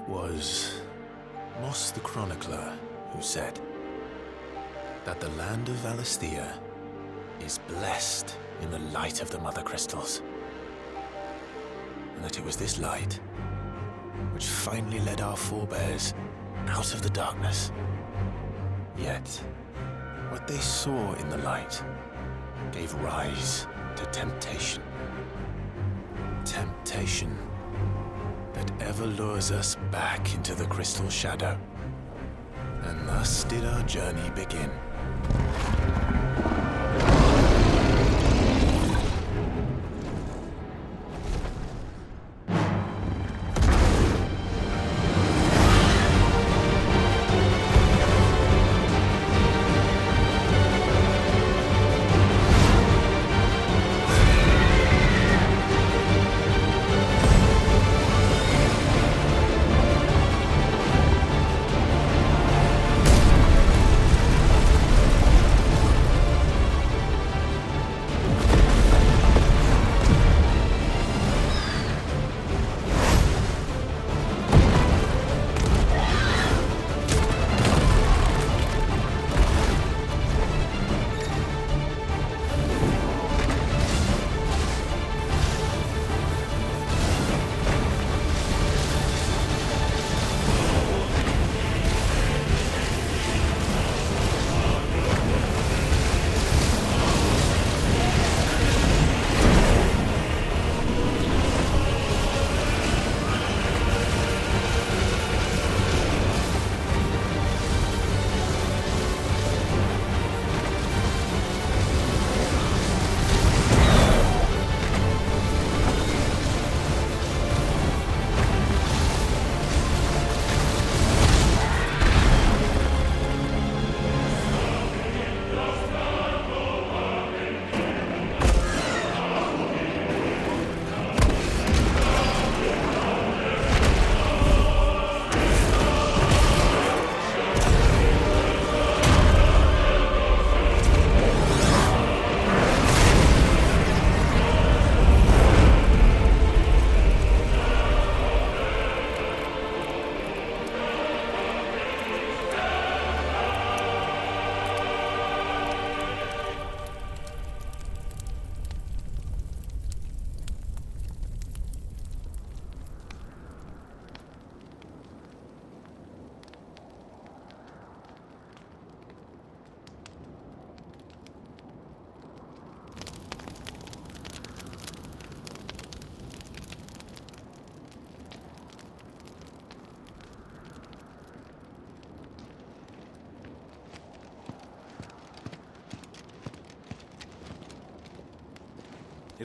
It was Moss the Chronicler who said that the land of Valisthea is blessed in the light of the Mother Crystals. And that it was this light which finally led our forebears out of the darkness. Yet, what they saw in the light gave rise to temptation. Temptation that ever lures us back into the crystal shadow. And thus did our journey begin.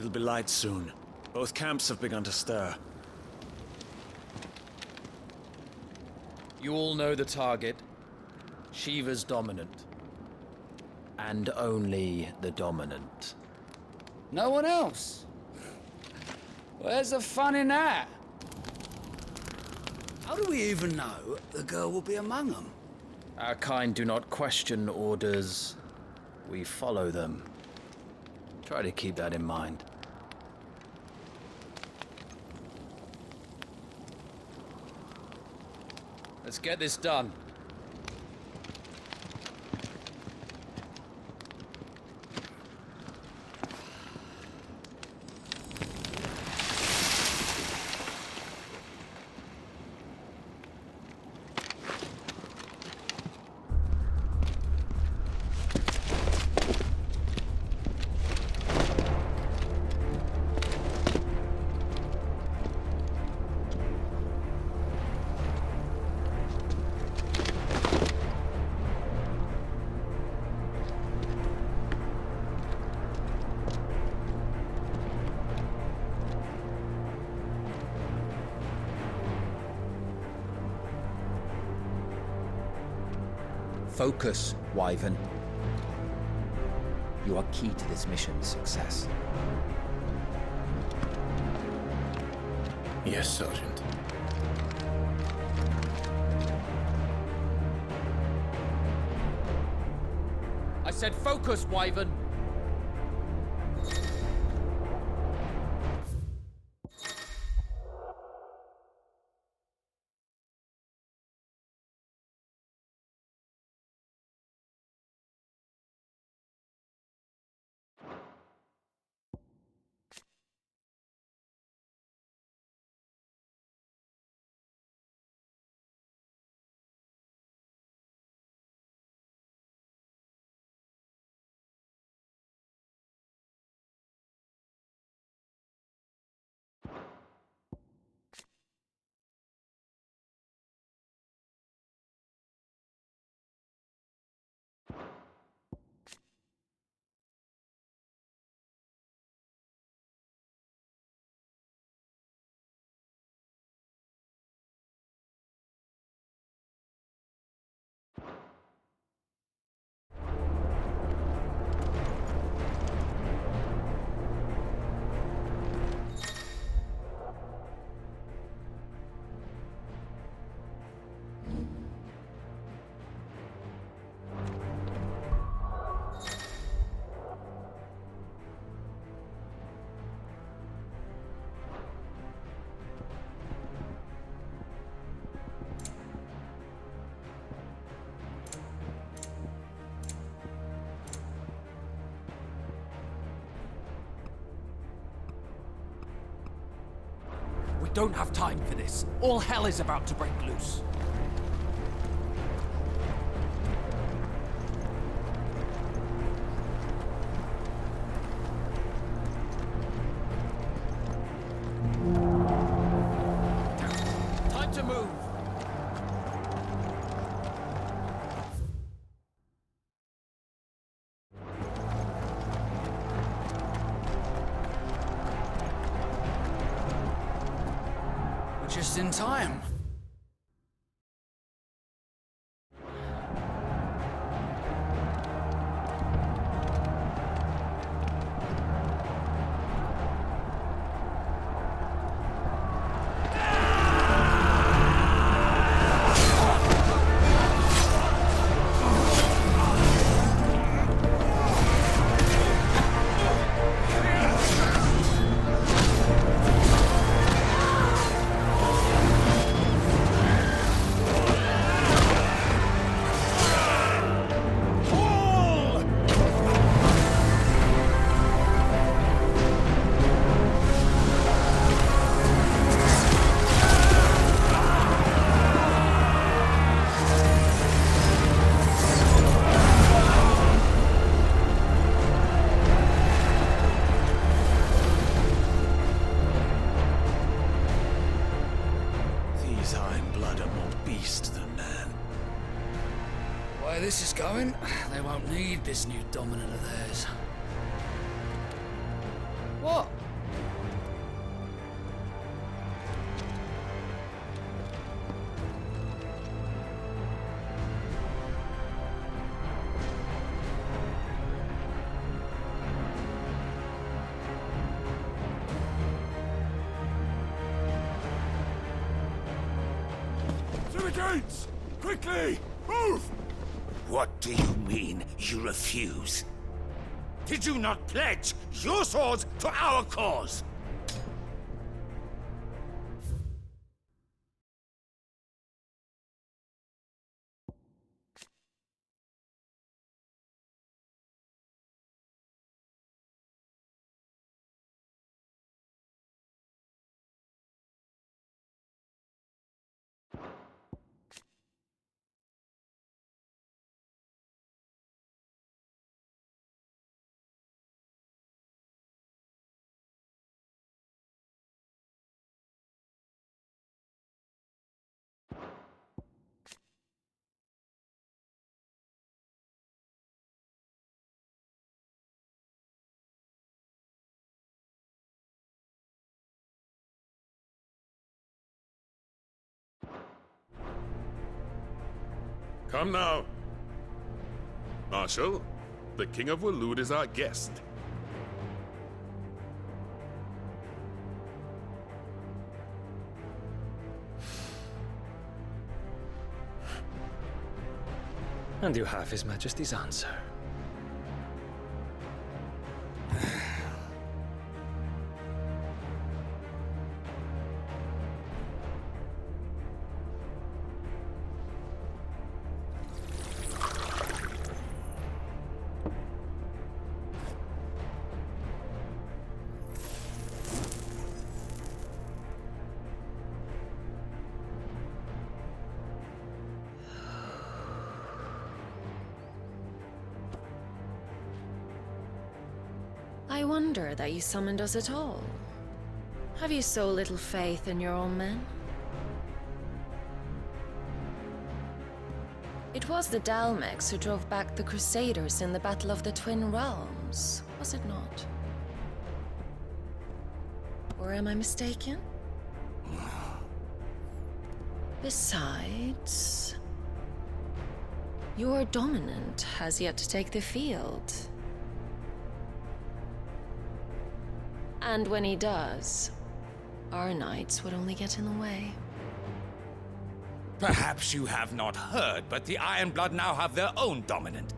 It'll be light soon. Both camps have begun to stir. You all know the target. Shiva's dominant. And only the dominant. No one else? Where's the fun in that? How do we even know the girl will be among them? Our kind do not question orders. We follow them. Try to keep that in mind. Let's get this done. Focus, Wyvern. You are key to this mission's success. Yes, Sergeant. I said focus, Wyvern! We don't have time for this. All hell is about to break loose. Time to move. We're just in time. These Iron Blood are more beast than man. Where this is going, they won't need this new dominant of theirs. What? To the gates! Quickly! Move! What do you mean, you refuse? Did you not pledge your swords to our cause? Come now. Marshal, the King of Waloed is our guest. And you have His Majesty's answer. I wonder that you summoned us at all. Have you so little faith in your own men? It was the Dalmex who drove back the Crusaders in the Battle of the Twin Realms, was it not? Or am I mistaken? Besides, your dominant has yet to take the field. And when he does, our knights would only get in the way. Perhaps you have not heard, but the Iron Blood now have their own dominant.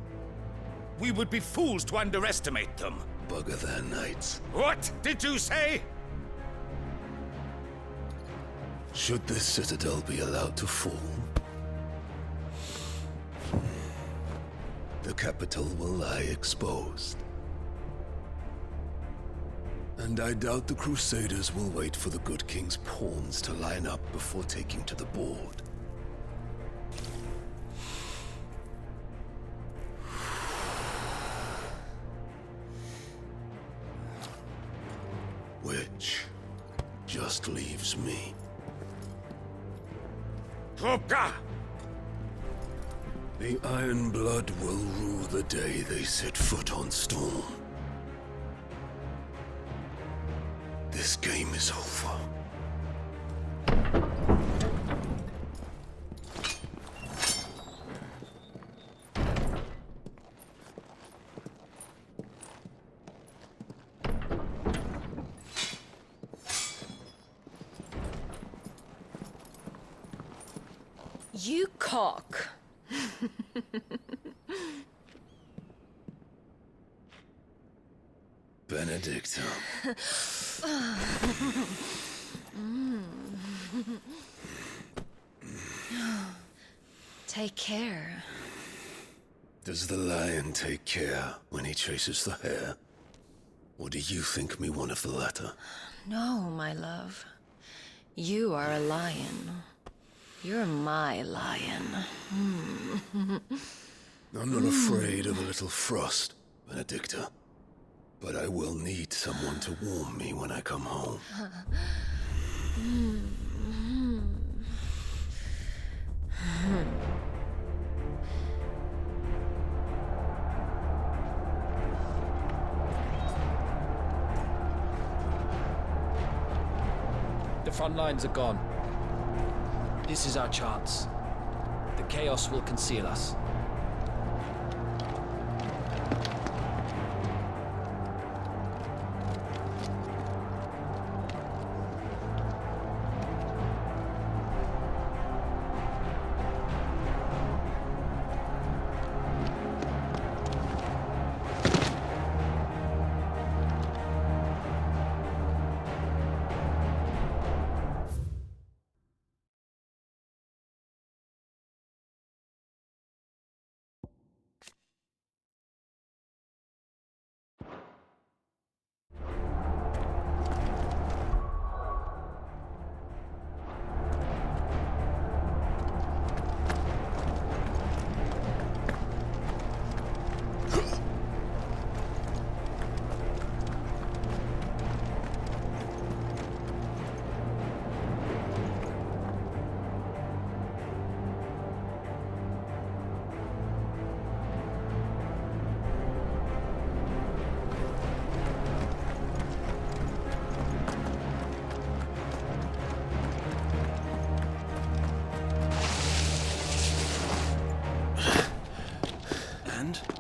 We would be fools to underestimate them. Bugger their knights. What did you say? Should this citadel be allowed to fall, the capital will lie exposed. And I doubt the Crusaders will wait for the good king's pawns to line up before taking to the board. Which just leaves me. Trupka! The Iron Blood will rule the day they set foot on Storm. This game is over. You cock. Benedicta. Take care. Does the lion take care when he chases the hare? Or do you think me one of the latter? No, my love. You are a lion. You're my lion. I'm not afraid of a little frost, Benedicta. But I will need someone to warm me when I come home. The front lines are gone. This is our chance. The chaos will conceal us.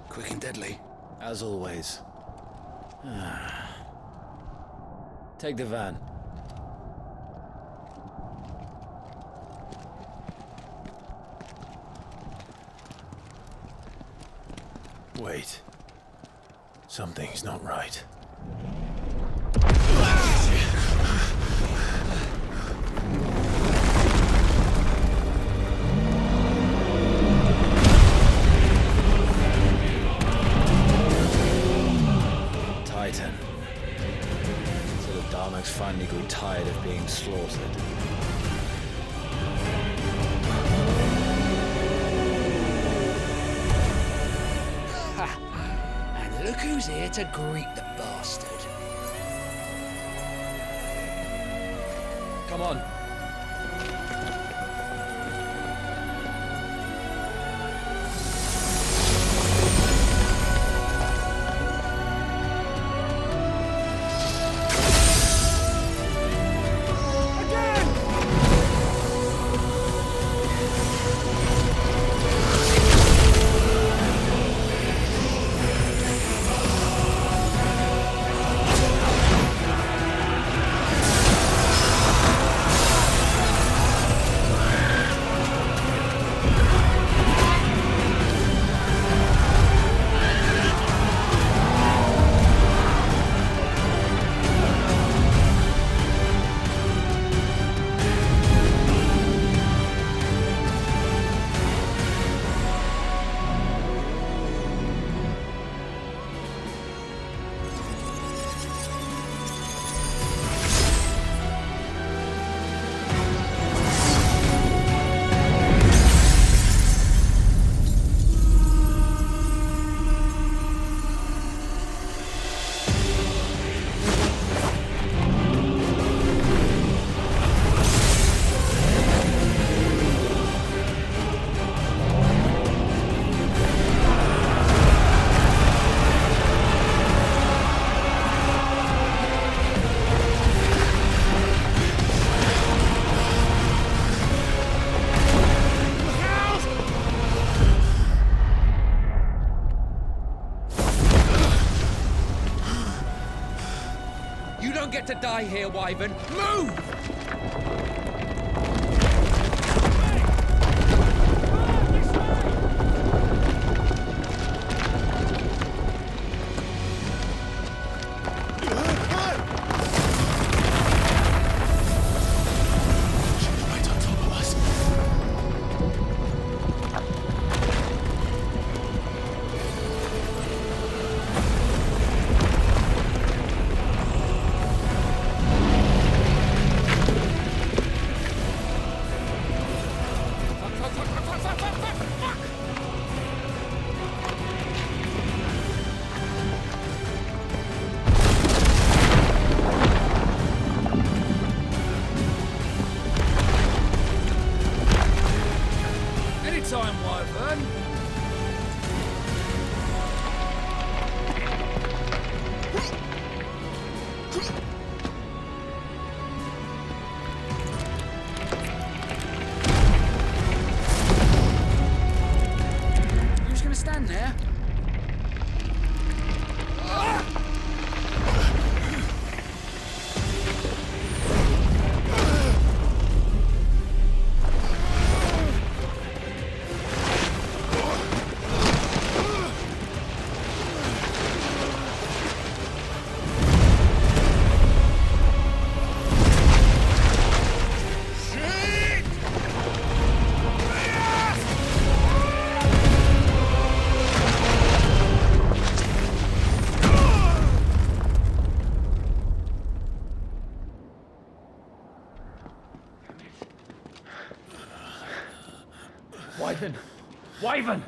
Quick and deadly. As always. Take the van. Wait. Something's not right. Titan. So the Darmaks finally grew tired of being slaughtered. And look who's here to greet the bastard. Come on. get to die here, Wyvern. Move! Right on top of us. Anytime, Wyvern. You're just gonna stand there? Wyvern! Wyvern!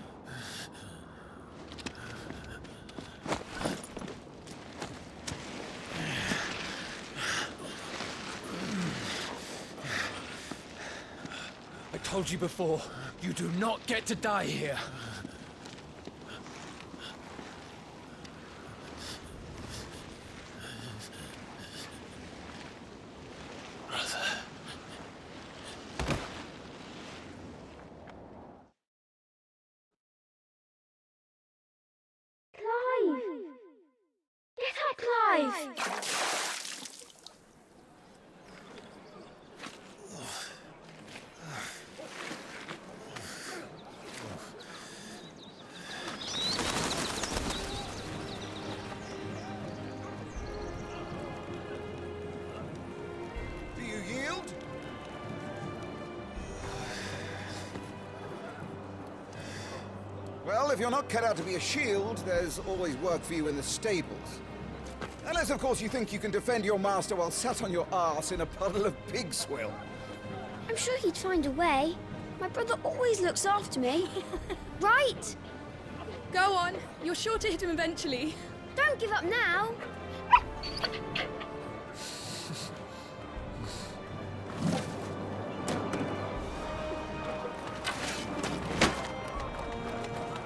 I told you before, you do not get to die here. Get up, Clive! Do you yield? Well, if you're not cut out to be a shield, there's always work for you in the stables. Unless, of course, you think you can defend your master while sat on your arse in a puddle of pig swill. I'm sure he'd find a way. My brother always looks after me. Right? Go on. You're sure to hit him eventually. Don't give up now.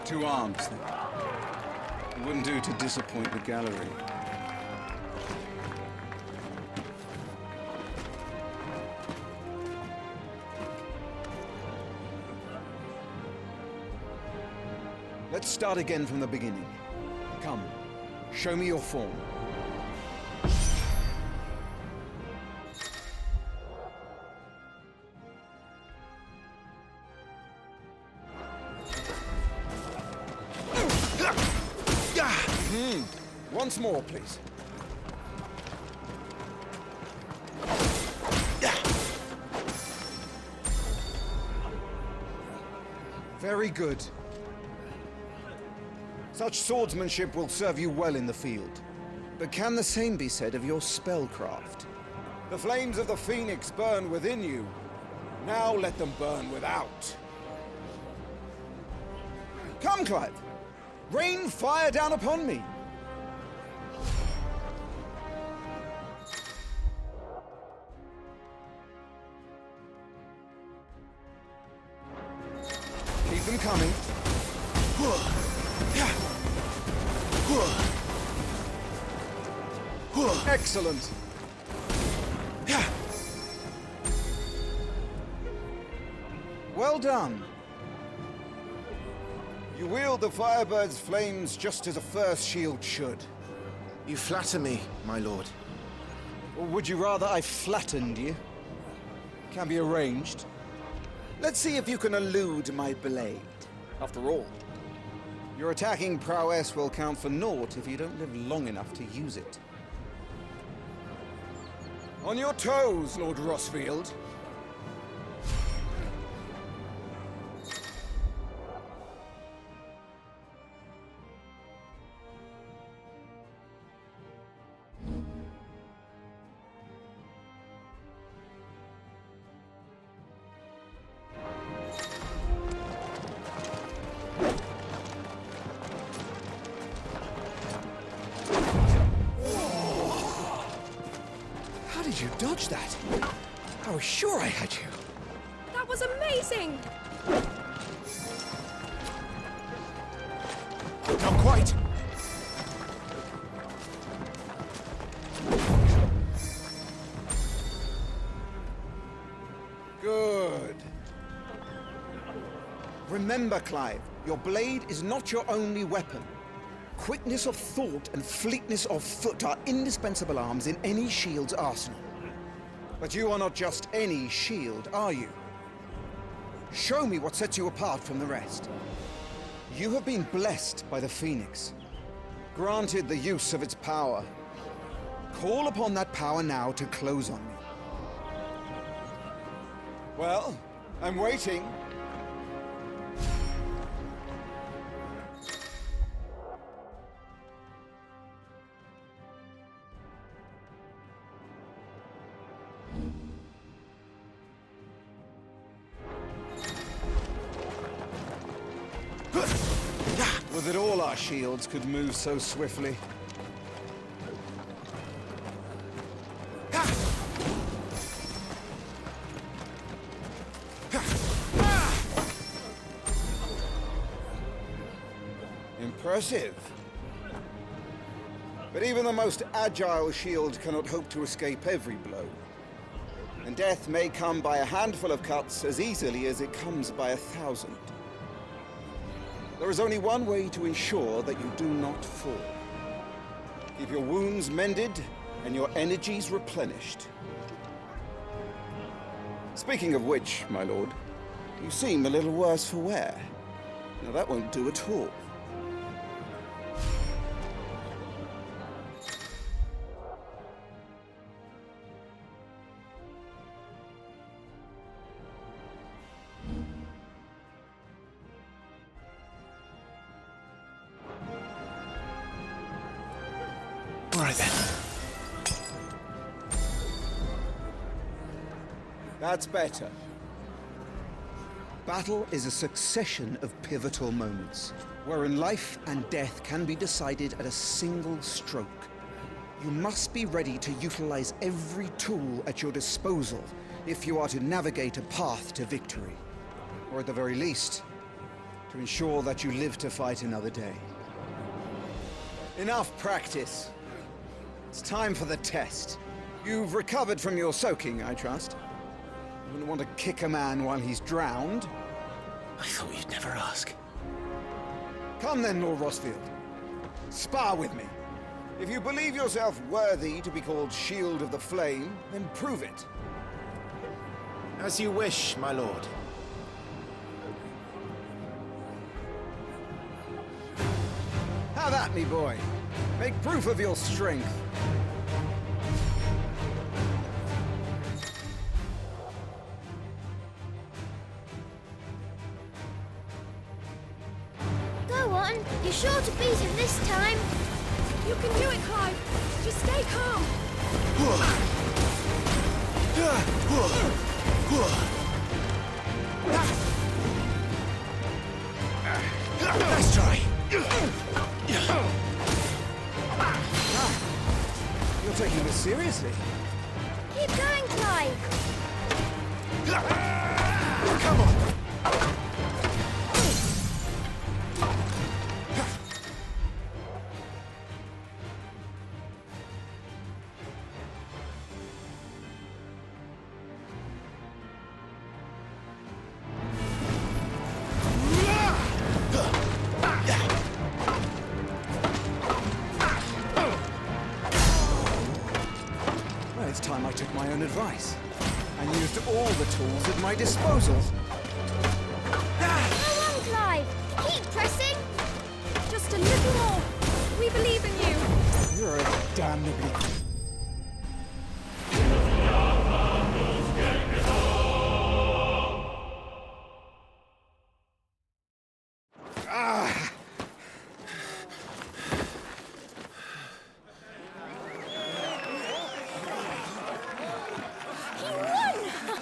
Two arms, then. It wouldn't do to disappoint the gallery. Let's start again from the beginning. Come, show me your form. Once more, please. Very good. Such swordsmanship will serve you well in the field. But can the same be said of your spellcraft? The flames of the Phoenix burn within you. Now let them burn without. Come, Clive. Rain fire down upon me. Keep them coming. Excellent. Well done. You wield the Firebird's flames just as a first shield should. You flatter me, my lord. Or would you rather I flattened you? Can be arranged. Let's see if you can elude my blade. After all, your attacking prowess will count for naught if you don't live long enough to use it. On your toes, Lord Rossfield. How did you dodge that? I was sure I had you. That was amazing! Not quite. Good. Remember, Clive, your blade is not your only weapon. Quickness of thought and fleetness of foot are indispensable arms in any shield's arsenal. But you are not just any shield, are you? Show me what sets you apart from the rest. You have been blessed by the Phoenix, granted the use of its power. Call upon that power now to close on me. Well, I'm waiting. Would that all our shields could move so swiftly. Impressive. But even the most agile shield cannot hope to escape every blow. And death may come by a handful of cuts as easily as it comes by 1,000. There is only one way to ensure that you do not fall. Keep your wounds mended and your energies replenished. Speaking of which, my lord, you seem a little worse for wear. Now that won't do at all. All right then. That's better. Battle is a succession of pivotal moments, wherein life and death can be decided at a single stroke. You must be ready to utilize every tool at your disposal if you are to navigate a path to victory. Or at the very least, to ensure that you live to fight another day. Enough practice. It's time for the test. You've recovered from your soaking, I trust. You wouldn't want to kick a man while he's drowned. I thought you'd never ask. Come then, Lord Rossfield. Spar with me. If you believe yourself worthy to be called Shield of the Flame, then prove it. As you wish, my lord. Have at me, boy. Make proof of your strength. Go on. You're sure to beat him this time. You can do it, Clive. Just stay calm. Nice try. You're taking this seriously. Keep going, Clive. Come on. tools at my disposal. Go on, Clive! Keep pressing! Just a little more. We believe in you. You're a damnably... He won!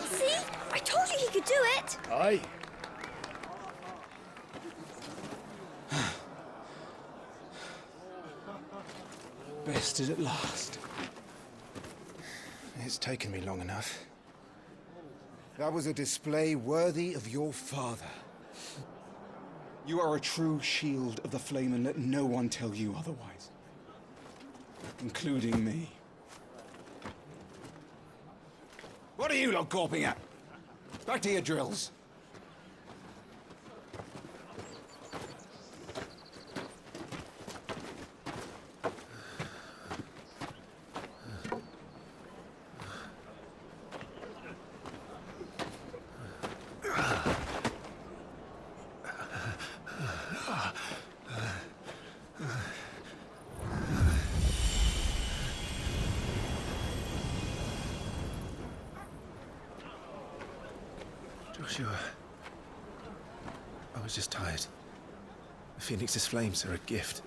See? I told you he could do it! Aye. Bested at last. It's taken me long enough. That was a display worthy of your father. You are a true shield of the flame, and let no one tell you otherwise. Including me. What are you lot gawping at? Back to your drills. Joshua, I was just tired. The Phoenix's flames are a gift.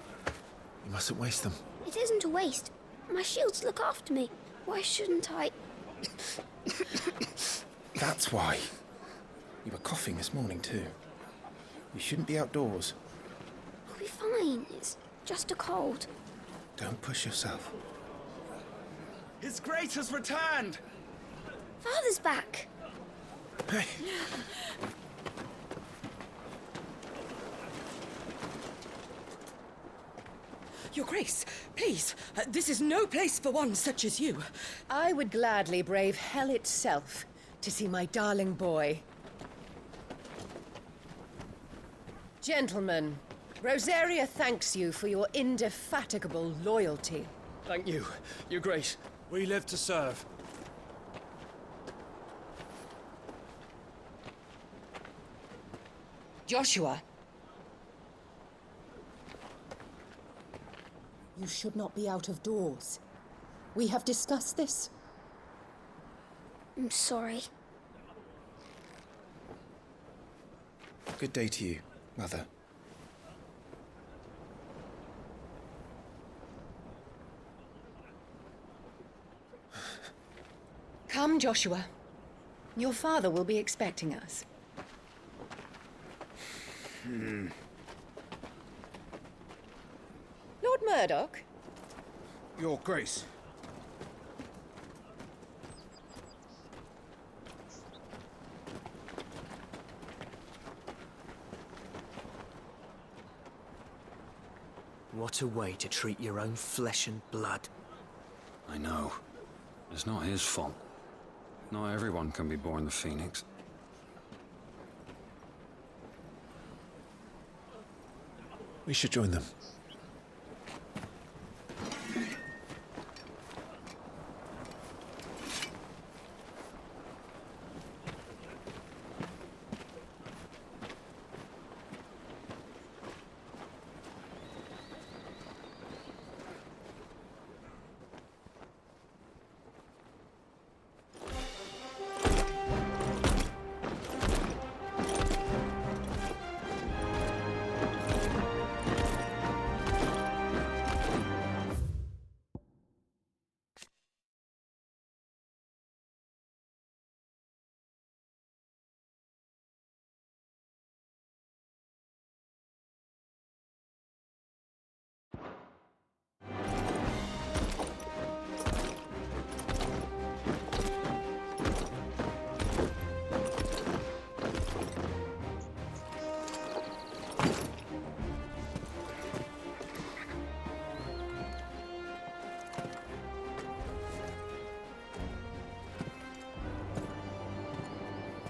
You mustn't waste them. It isn't a waste. My shields look after me. Why shouldn't I? That's why. You were coughing this morning too. You shouldn't be outdoors. I'll be fine. It's just a cold. Don't push yourself. His Grace has returned! Father's back. Hey. Your Grace, please, this is no place for one such as you. I would gladly brave hell itself to see my darling boy. Gentlemen, Rosaria thanks you for your indefatigable loyalty. Thank you, Your Grace. We live to serve. Joshua. You should not be out of doors. We have discussed this. I'm sorry. Good day to you, Mother. Come, Joshua. Your father will be expecting us. Lord Murdoch? Your Grace. What a way to treat your own flesh and blood. I know. It's not his fault. Not everyone can be born the Phoenix. We should join them.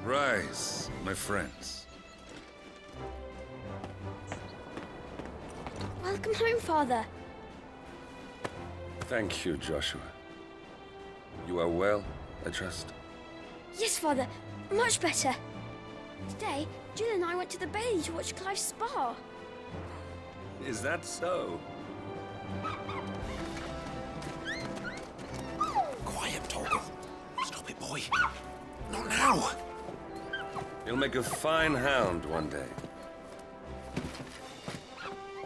Rise, my friends. Welcome home, Father. Thank you, Joshua. You are well, I trust. Yes, Father. Much better. Today, Jill and I went to the Bailey to watch Clive's spa. Is that so? Quiet, Torgal. Stop it, boy. Not now. You'll make a fine hound one day.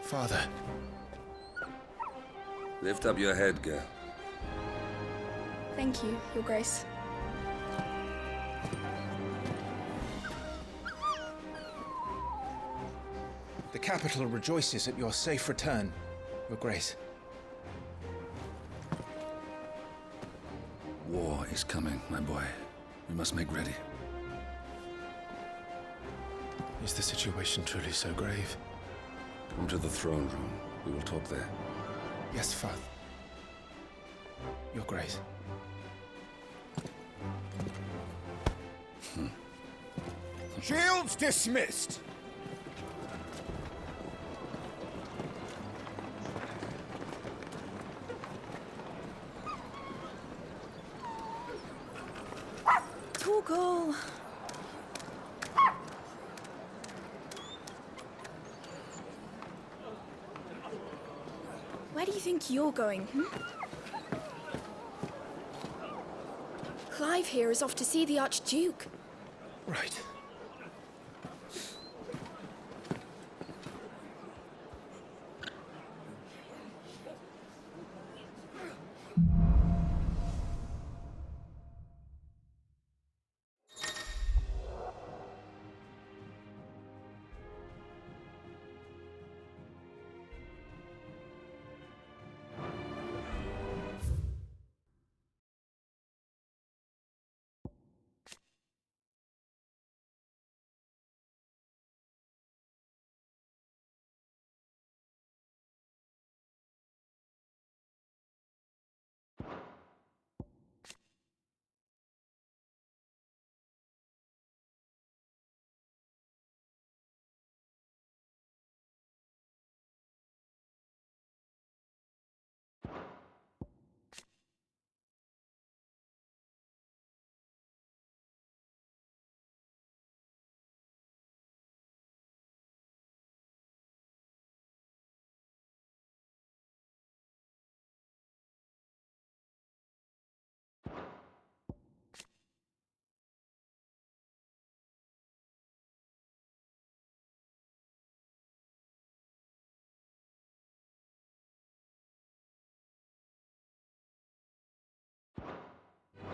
Father. Lift up your head, girl. Thank you, Your Grace. The capital rejoices at your safe return, Your Grace. War is coming, my boy. We must make ready. Is the situation truly so grave? Come to the throne room. We will talk there. Yes, Father. Your Grace. Shields dismissed! Torgal! Where do you think you're going, Clive here is off to see the Archduke. Right.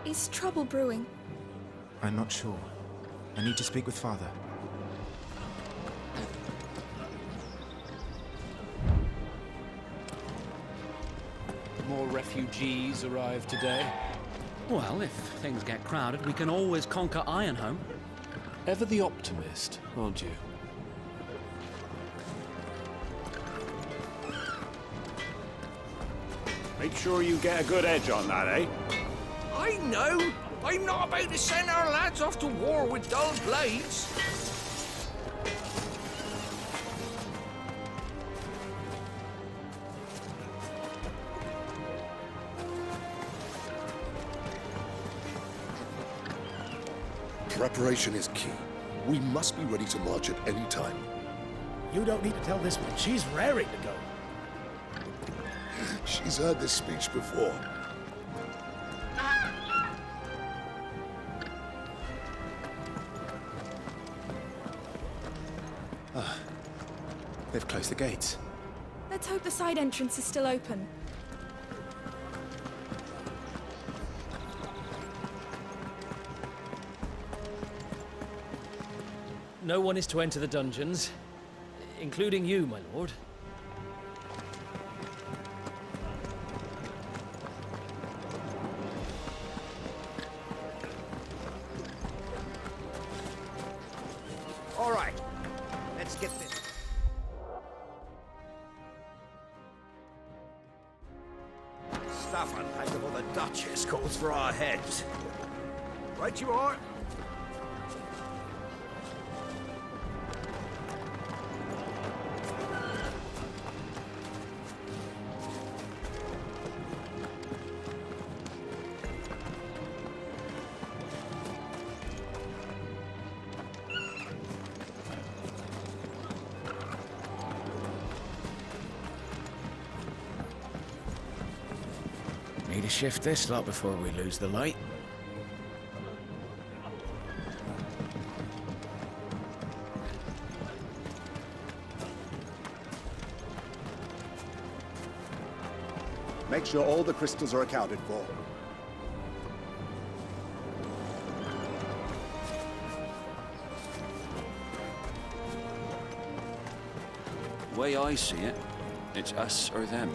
Is trouble brewing? I'm not sure. I need to speak with Father. More refugees arrive today. Well, if things get crowded, we can always conquer Ironhome. Ever the optimist, aren't you? Make sure you get a good edge on that, eh? I know! I'm not about to send our lads off to war with dull blades! Preparation is key. We must be ready to march at any time. You don't need to tell this one. She's raring to go. She's heard this speech before. They've closed the gates. Let's hope the side entrance is still open. No one is to enter the dungeons, including you, my lord. All right, let's get this. Stuff unpackable the Duchess calls for our heads. Right you are. Need to shift this lot before we lose the light. Make sure all the crystals are accounted for. The way I see it, it's us or them.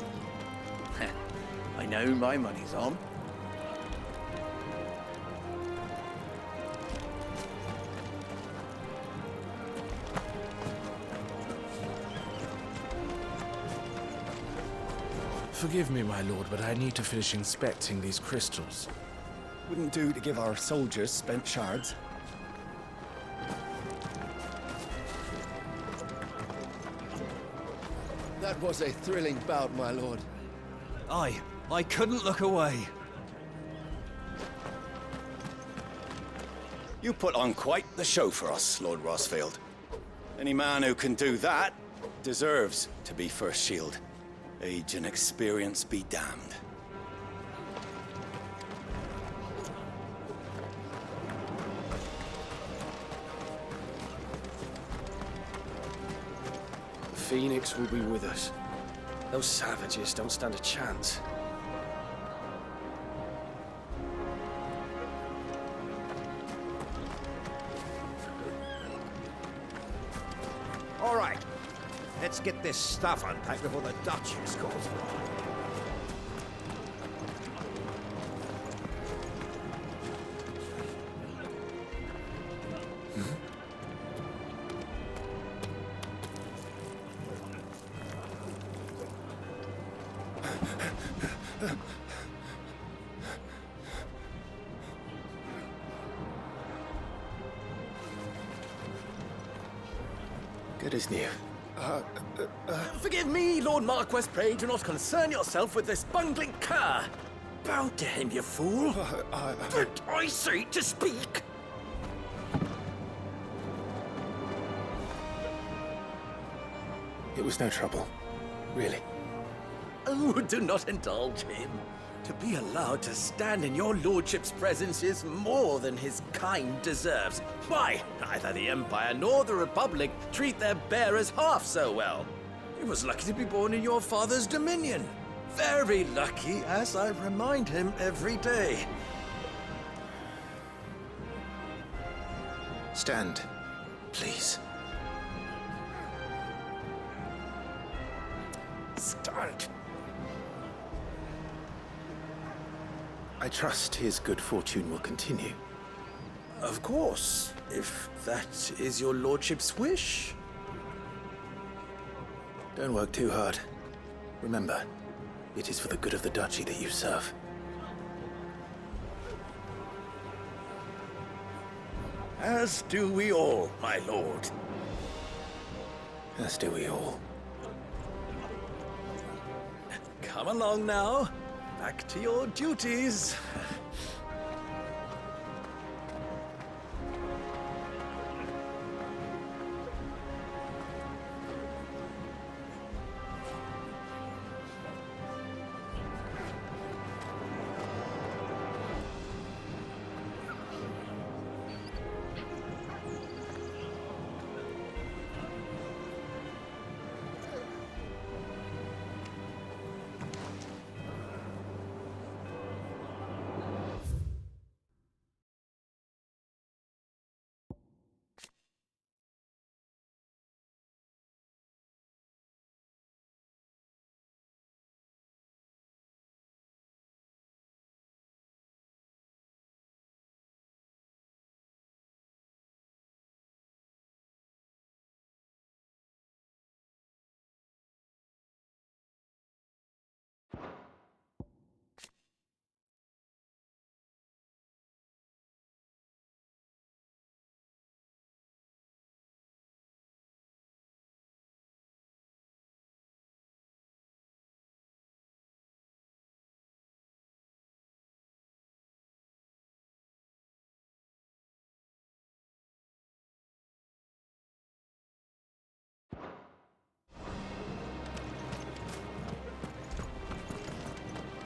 I know who my money's on. Forgive me, my lord, but I need to finish inspecting these crystals. Wouldn't do to give our soldiers spent shards. That was a thrilling bout, my lord. I couldn't look away. You put on quite the show for us, Lord Rossfield. Any man who can do that deserves to be First Shield. Age and experience be damned. The Phoenix will be with us. Those savages don't stand a chance. All right. Let's get this stuff unpacked before the Duchess calls for it. Good as new. Forgive me, Lord Marquis, pray do not concern yourself with this bungling cur. Bow to him, you fool. But I say to speak. It was no trouble. Really. Oh, do not indulge him. To be allowed to stand in your lordship's presence is more than his kind deserves. Why, neither the Empire nor the Republic treat their bearers half so well. He was lucky to be born in your father's dominion. Very lucky, as I remind him every day. Stand, please. Stand. I trust his good fortune will continue. Of course, if that is your lordship's wish. Don't work too hard. Remember, it is for the good of the duchy that you serve. As do we all, my lord. As do we all. Come along now. Back to your duties.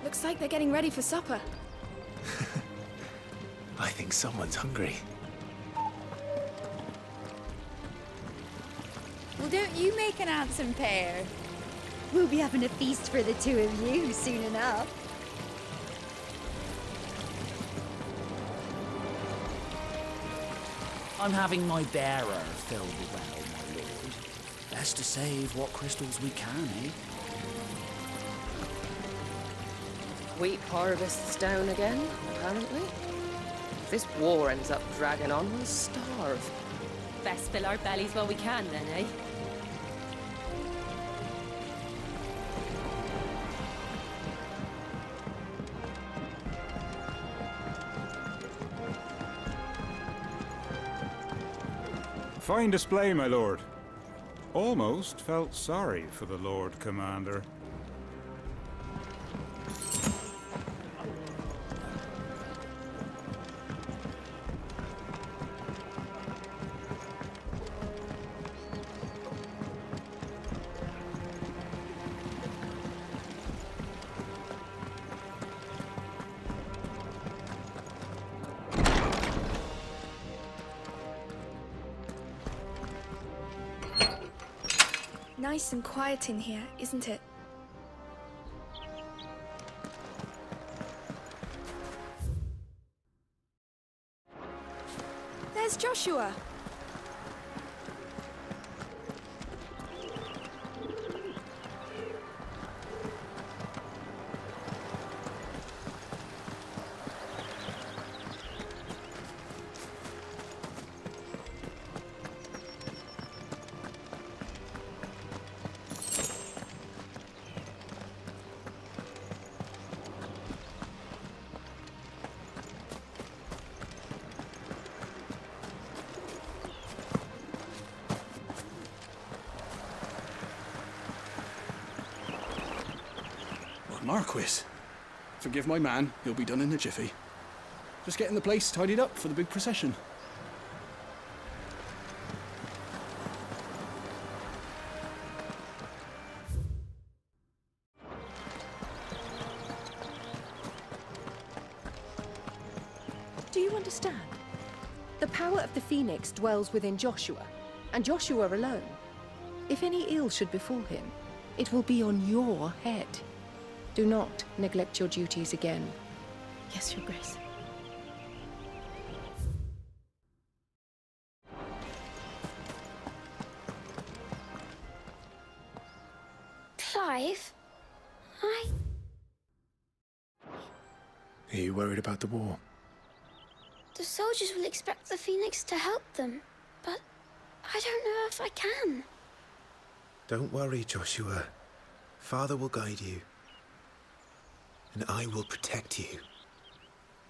Looks like they're getting ready for supper. I think someone's hungry. Well, don't you make an handsome pair? We'll be having a feast for the two of you soon enough. I'm having my bearer filled well, my lord. Best to save what crystals we can, eh? Wheat harvests down again, apparently. If this war ends up dragging on, we'll starve. Best fill our bellies while we can, then, eh? Fine display, my lord. Almost felt sorry for the Lord Commander. Nice and quiet in here, isn't it? There's Joshua. Marquis. Forgive my man, he'll be done in a jiffy. Just getting the place tidied up for the big procession. Do you understand? The power of the Phoenix dwells within Joshua, and Joshua alone. If any ill should befall him, it will be on your head. Do not neglect your duties again. Yes, Your Grace. Clive? Are you worried about the war? The soldiers will expect the Phoenix to help them, but I don't know if I can. Don't worry, Joshua. Father will guide you. And I will protect you.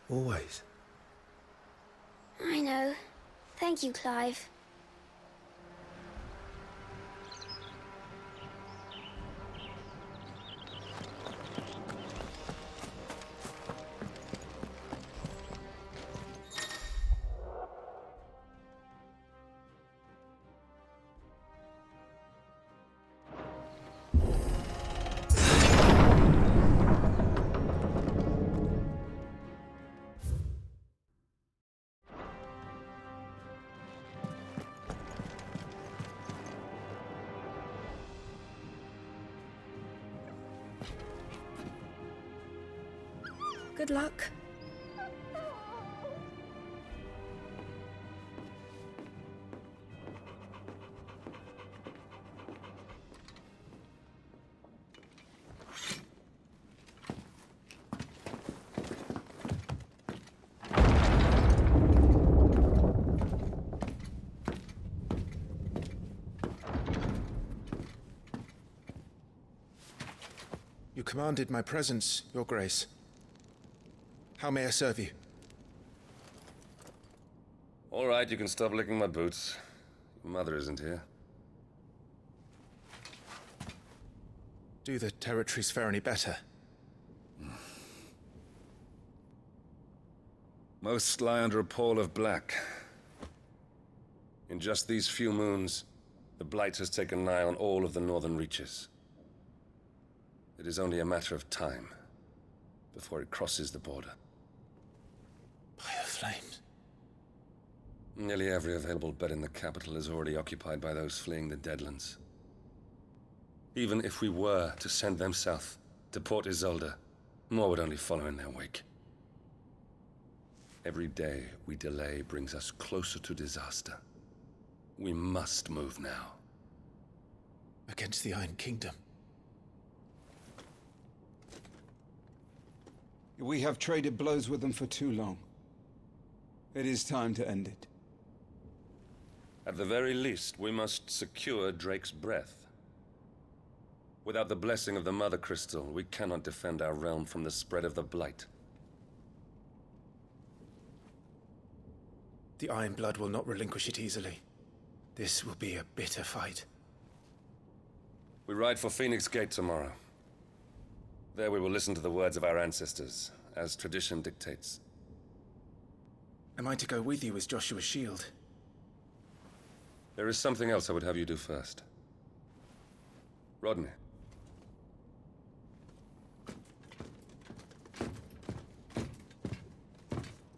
Always. I know. Thank you, Clive. Good luck. You commanded my presence, Your Grace. How may I serve you? All right, you can stop licking my boots. Your mother isn't here. Do the territories fare any better? Most lie under a pall of black. In just these few moons, the Blight has taken nigh on all of the northern reaches. It is only a matter of time. before it crosses the border. By the flames. Nearly every available bed in the capital is already occupied by those fleeing the Deadlands. Even if we were to send them south, to Port Isolde, more would only follow in their wake. Every day we delay brings us closer to disaster. We must move now. Against the Iron Kingdom. We have traded blows with them for too long. It is time to end it. At the very least, we must secure Drake's breath. Without the blessing of the Mother Crystal, we cannot defend our realm from the spread of the Blight. The Iron Blood will not relinquish it easily. This will be a bitter fight. We ride for Phoenix Gate tomorrow. There we will listen to the words of our ancestors, as tradition dictates. Am I to go with you as Joshua's shield? There is something else I would have you do first. Rodney.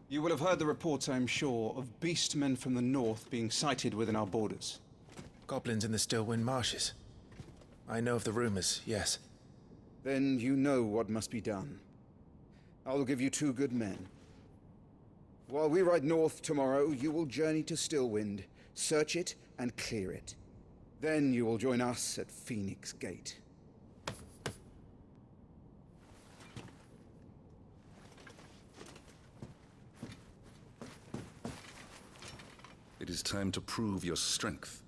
You will have heard the reports, I am sure, of beastmen from the north being sighted within our borders. Goblins in the Stillwind Marshes. I know of the rumors, yes. Then you know what must be done. I will give you 2 good men. While we ride north tomorrow, you will journey to Stillwind, search it, and clear it. Then you will join us at Phoenix Gate. It is time to prove your strength.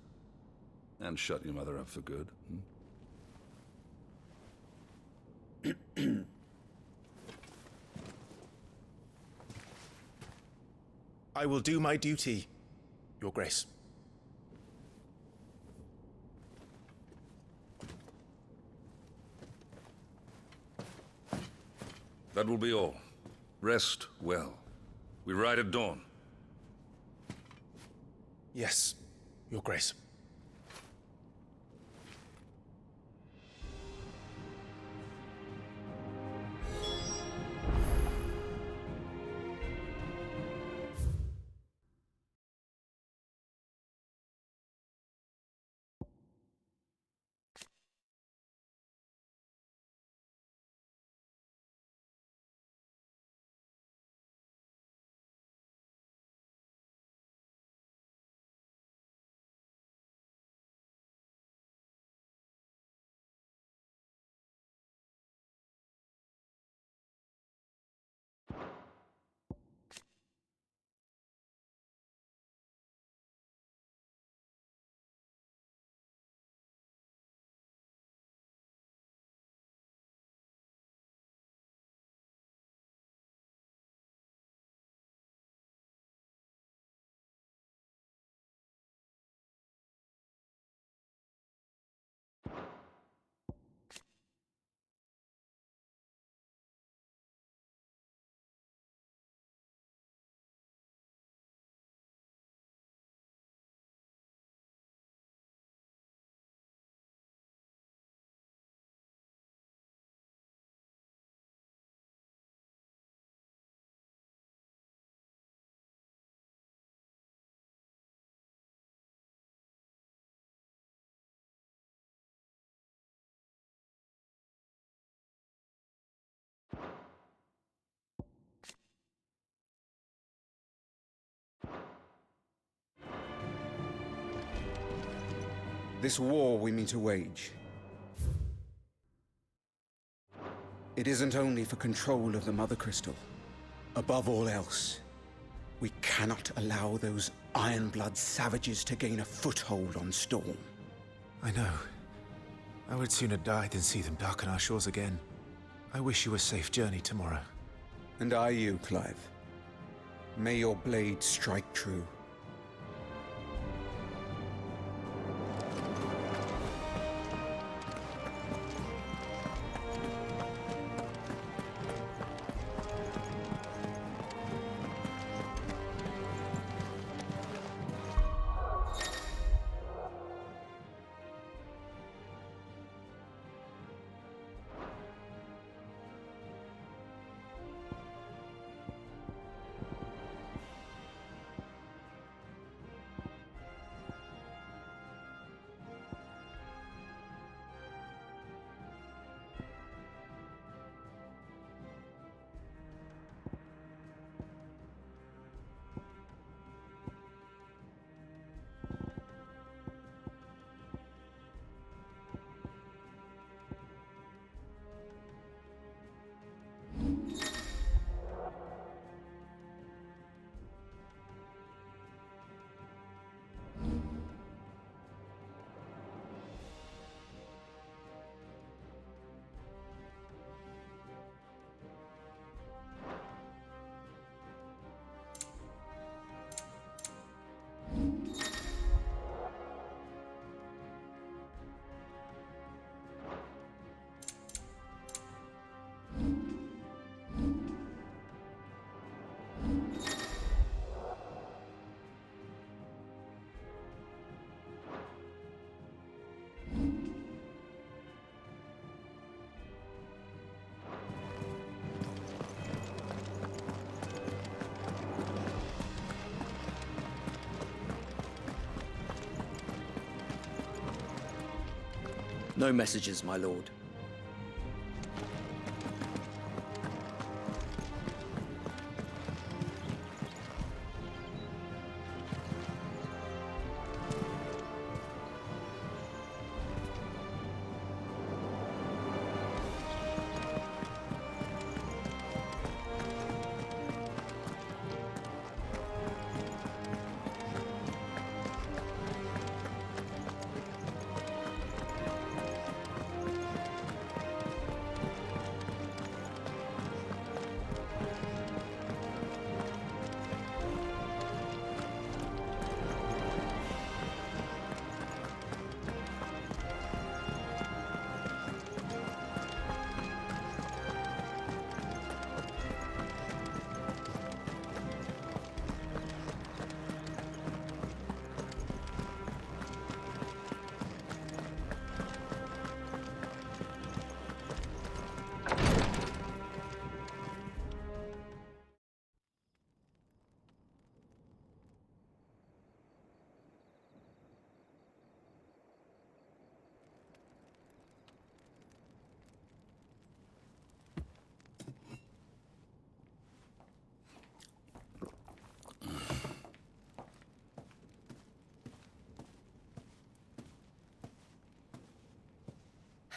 And shut your mother up for good. I will do my duty, Your Grace. That will be all. Rest well. We ride at dawn. Yes, Your Grace. This war we mean to wage. It isn't only for control of the Mother Crystal. Above all else, we cannot allow those Ironblood savages to gain a foothold on Storm. I know. I would sooner die than see them darken our shores again. I wish you a safe journey tomorrow. And I you, Clive. May your blade strike true. No messages, my lord.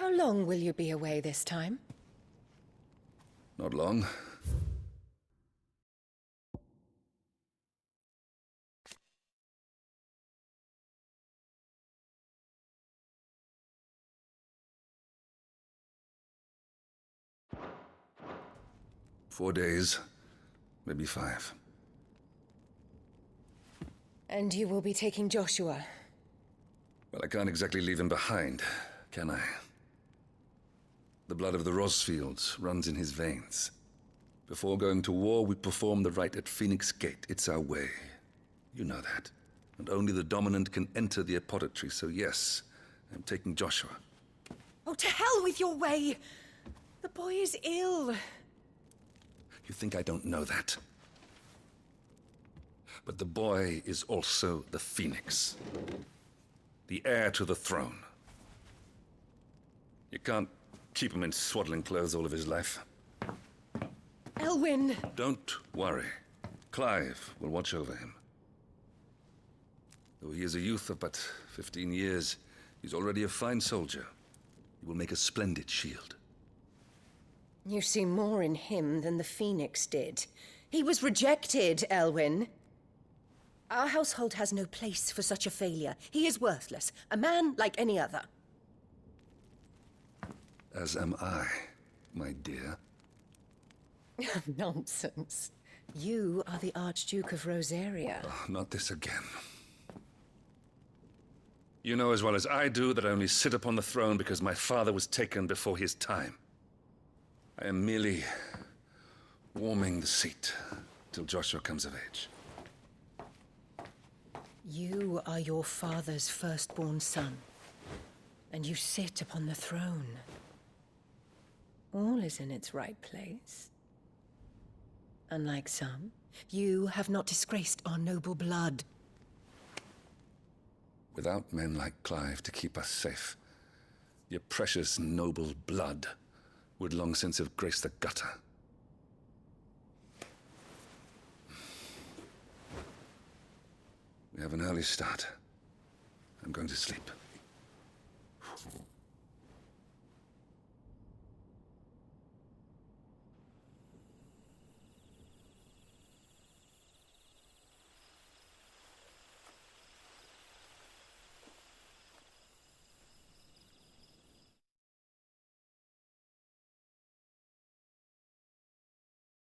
How long will you be away this time? Not long. Four days, maybe 5. And you will be taking Joshua? Well, I can't exactly leave him behind, can I? The blood of the Rosfields runs in his veins. Before going to war, we perform the rite at Phoenix Gate. It's our way. You know that. And only the dominant can enter the apothecary, so yes, I'm taking Joshua. Oh, to hell with your way! The boy is ill. You think I don't know that? But the boy is also the Phoenix. The heir to the throne. You can't keep him in swaddling clothes all of his life. Elwyn! Don't worry. Clive will watch over him. Though he is a youth of but 15 years, he's already a fine soldier. He will make a splendid shield. You see more in him than the Phoenix did. He was rejected, Elwyn. Our household has no place for such a failure. He is worthless, a man like any other. As am I, my dear. Nonsense. You are the Archduke of Rosaria. Oh, not this again. You know as well as I do that I only sit upon the throne because my father was taken before his time. I am merely warming the seat till Joshua comes of age. You are your father's firstborn son, and you sit upon the throne. All is in its right place. Unlike some, you have not disgraced our noble blood. Without men like Clive to keep us safe, your precious noble blood would long since have graced the gutter. We have an early start. I'm going to sleep.